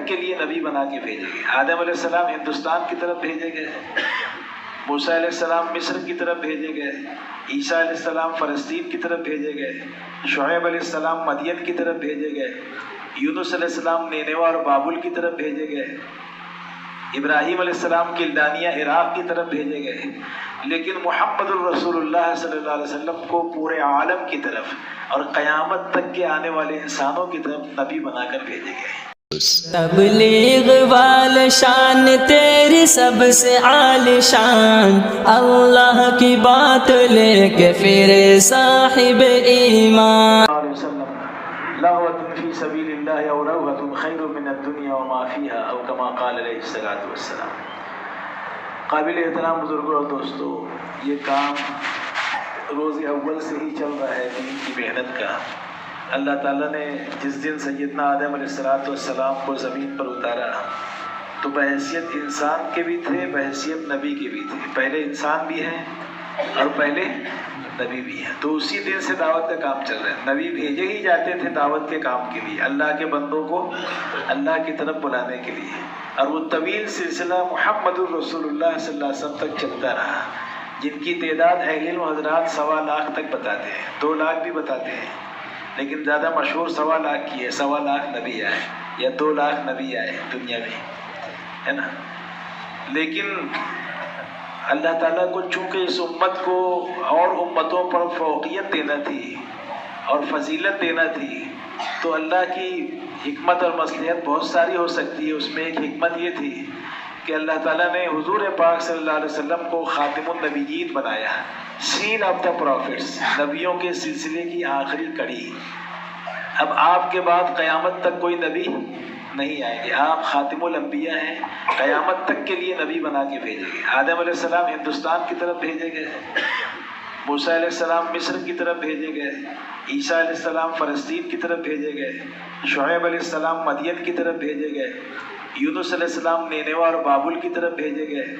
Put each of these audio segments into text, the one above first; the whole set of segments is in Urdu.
تک کے لیے نبی بنا کے بھیجے گئے۔ آدم علیہ السلام ہندوستان کی طرف بھیجے گئے، موسیٰ علیہ السلام مصر کی طرف بھیجے گئے، عیسیٰ علیہ السلام فلسطین کی طرف بھیجے گئے، شعیب علیہ السلام مدین کی طرف بھیجے گئے، یونس علیہ السلام نینوا اور بابل کی طرف بھیجے گئے، ابراہیم علیہ السلام کلدانیہ عراق کی طرف بھیجے گئے، لیکن محمد الرسول اللہ صلی اللہ علیہ وسلم کو پورے عالم کی طرف اور قیامت تک کے آنے والے انسانوں کی طرف نبی بنا کر بھیجے گئے۔ تبلیغ وال شان تیری سب سے عالی شان، اللہ کی بات لے کے پھر صاحب ایمان۔ لغوة فی سبیل اللہ او روحة خیر من الدنیا وما فیها او کما قال علیہ الصلوۃ والسلام۔ قابل احترام بزرگوں اور دوستو، یہ کام روز اول سے ہی چل رہا ہے دین کی محنت کا۔ اللہ تعالیٰ نے جس دن سیدنا آدم علیہ السلام کو زمین پر اتارا تو بحیثیت انسان کے بھی تھے، بحیثیت نبی کے بھی تھے۔ پہلے انسان بھی ہیں اور پہلے نبی بھی ہیں، تو اسی دن سے دعوت کا کام چل رہا ہے۔ نبی بھیجے ہی جاتے تھے دعوت کے کام کے لیے، اللہ کے بندوں کو اللہ کی طرف بلانے کے لیے، اور وہ طویل سلسلہ محمد الرسول اللہ صلی اللہ علیہ وسلم تک چلتا رہا، جن کی تعداد اہل علم حضرات 1.25 لاکھ تک بتاتے ہیں، 2 لاکھ بھی بتاتے ہیں، لیکن زیادہ مشہور 1.25 لاکھ کی ہے۔ 1.25 لاکھ نبی آئے یا 2 لاکھ نبی آئے دنیا میں، ہے نا۔ لیکن اللہ تعالیٰ کو چونکہ اس امت کو اور امتوں پر فوقیت دینا تھی اور فضیلت دینا تھی، تو اللہ کی حکمت اور مصلحت بہت ساری ہو سکتی ہے۔ اس میں ایک حکمت یہ تھی کہ اللہ تعالیٰ نے حضور پاک صلی اللہ علیہ وسلم کو خاتم النبیین بنایا، سیل آف دا پروفٹس، نبیوں کے سلسلے کی آخری کڑی۔ اب آپ کے بعد قیامت تک کوئی نبی نہیں آئیں گے، آپ خاتم الانبیاء ہیں، قیامت تک کے لیے نبی بنا کے بھیجے گئے۔ آدم علیہ السلام ہندوستان کی طرف بھیجے گئے، موسیٰ علیہ السلام مصر کی طرف بھیجے گئے، عیسیٰ علیہ السلام فلسطین کی طرف بھیجے گئے، شعیب علیہ السلام مدین کی طرف بھیجے گئے، یونس علیہ السلام نینوا اور بابل کی طرف بھیجے گئے،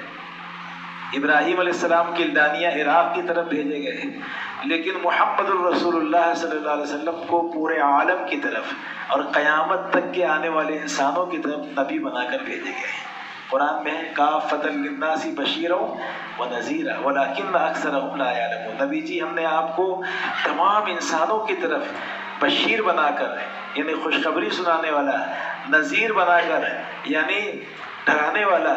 ابراہیم علیہ السلام کلدانیہ عراق کی طرف بھیجے گئے، لیکن محمد الرسول اللہ صلی اللہ علیہ وسلم کو پورے عالم کی طرف اور قیامت تک کے آنے والے انسانوں کی طرف نبی بنا کر بھیجے گئے۔ قرآن میں ہے کافۃ للناس بشیرا ونذیرا ولکن اکثرهم لا یعلمون۔ نبی جی ہم نے آپ کو تمام انسانوں کی طرف بشیر بنا کر، یعنی خوشخبری سنانے والا، نذیر بنا کر یعنی ڈرانے والا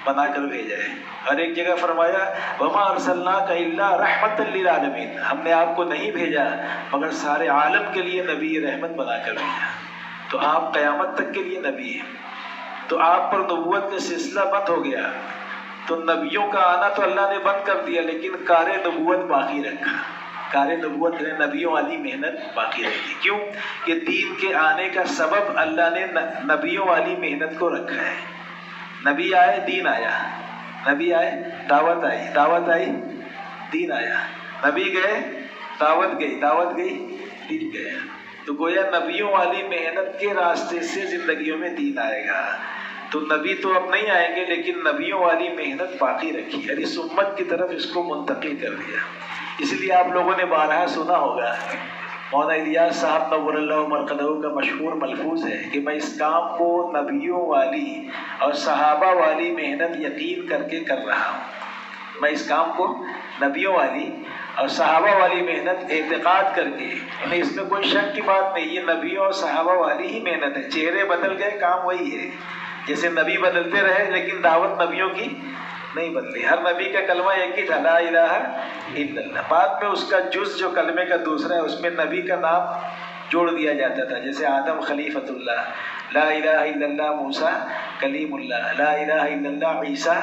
بنا کر بھیجا ہے۔ اور ایک جگہ فرمایا وما ارسلناک الا رحمۃ للعالمین، ہم نے آپ کو نہیں بھیجا مگر سارے عالم کے لیے نبی رحمت بنا کر بھیجا۔ تو آپ قیامت تک کے لیے نبی ہیں، تو آپ پر نبوت کا سلسلہ بند ہو گیا، تو نبیوں کا آنا تو اللہ نے بند کر دیا، لیکن کار نبوت باقی رکھا۔ کار نبوت نے نبیوں والی محنت باقی رکھی، کیوں کہ دین کے آنے کا سبب اللہ نے نبیوں والی محنت کو رکھا ہے۔ نبی آئے دین آیا، نبی آئے دعوت آئی، دعوت آئی دین آیا، نبی گئے دعوت گئی، دعوت گئی دین گیا۔ تو گویا نبیوں والی محنت کے راستے سے زندگیوں میں دین آئے گا۔ تو نبی تو اب نہیں آئیں گے، لیکن نبیوں والی محنت باقی رکھی اور اس امت کی طرف اس کو منتقل کر دیا۔ اس لیے آپ لوگوں نے بارہا سنا ہوگا، مولانا الیاس صاحب نور اللہ مرقدہ کا مشہور ملفوظ ہے کہ میں اس کام کو نبیوں والی اور صحابہ والی محنت یقین کر کے کر رہا ہوں۔ میں اس کام کو نبیوں والی اور صحابہ والی محنت اعتقاد کر کے، یعنی اس میں کوئی شک کی بات نہیں، یہ نبیوں اور صحابہ والی ہی محنت ہے۔ چہرے بدل گئے، کام وہی ہے، جیسے نبی بدلتے رہے لیکن دعوت نبیوں کی نہیں بدلی۔ ہر نبی کا کلمہ ایک ہی تھا، لا الہ الا اللہ۔ بعد میں اس کا جز جو کلمے کا دوسرا ہے، اس میں نبی کا نام جوڑ دیا جاتا تھا، جیسے آدم خلیفۃ اللہ، لا الہ الا اللہ موسیٰ کلیم اللہ، لا الہ الا اللہ عیسیٰ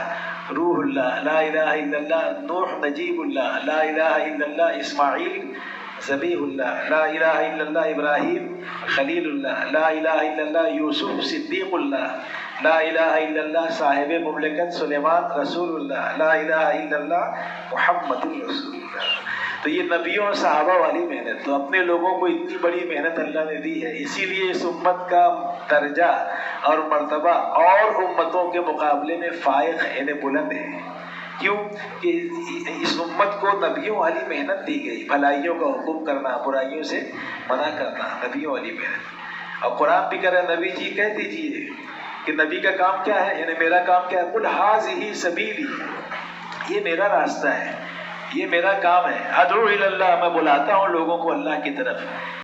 روح اللہ، لا الہ الا اللہ نوح نجیب اللہ، لا الہ الا اللہ اسماعیل ذبیح اللہ، لا الہ الا اللہ ابراہیم خلیل اللہ، لا الہ الا اللہ یوسف صدیق اللہ، لا الہ الا اللہ صاحب مملکت سلیمان رسول اللہ، لا الہ الا اللہ محمد رسول اللہ۔ تو یہ نبیوں اور صحابہ والی محنت، تو اپنے لوگوں کو اتنی بڑی محنت اللہ نے دی ہے، اسی لیے اس امت کا درجہ اور مرتبہ اور امتوں کے مقابلے میں فائق ہے، یعنی بلند ہے۔ کیوں کہ اس امت کو نبیوں والی محنت دی گئی، بھلائیوں کا حکم کرنا، برائیوں سے منع کرنا، نبیوں والی محنت۔ اور قرآن بھی کہہ رہا ہے نبی جی کہہ دیجیے کہ نبی کا کام کیا ہے، یعنی میرا کام کیا ہے، قل ھذہ سبیلی، یہ میرا راستہ ہے، یہ میرا کام ہے، ادعو الی اللہ، میں بلاتا ہوں لوگوں کو اللہ کی طرف۔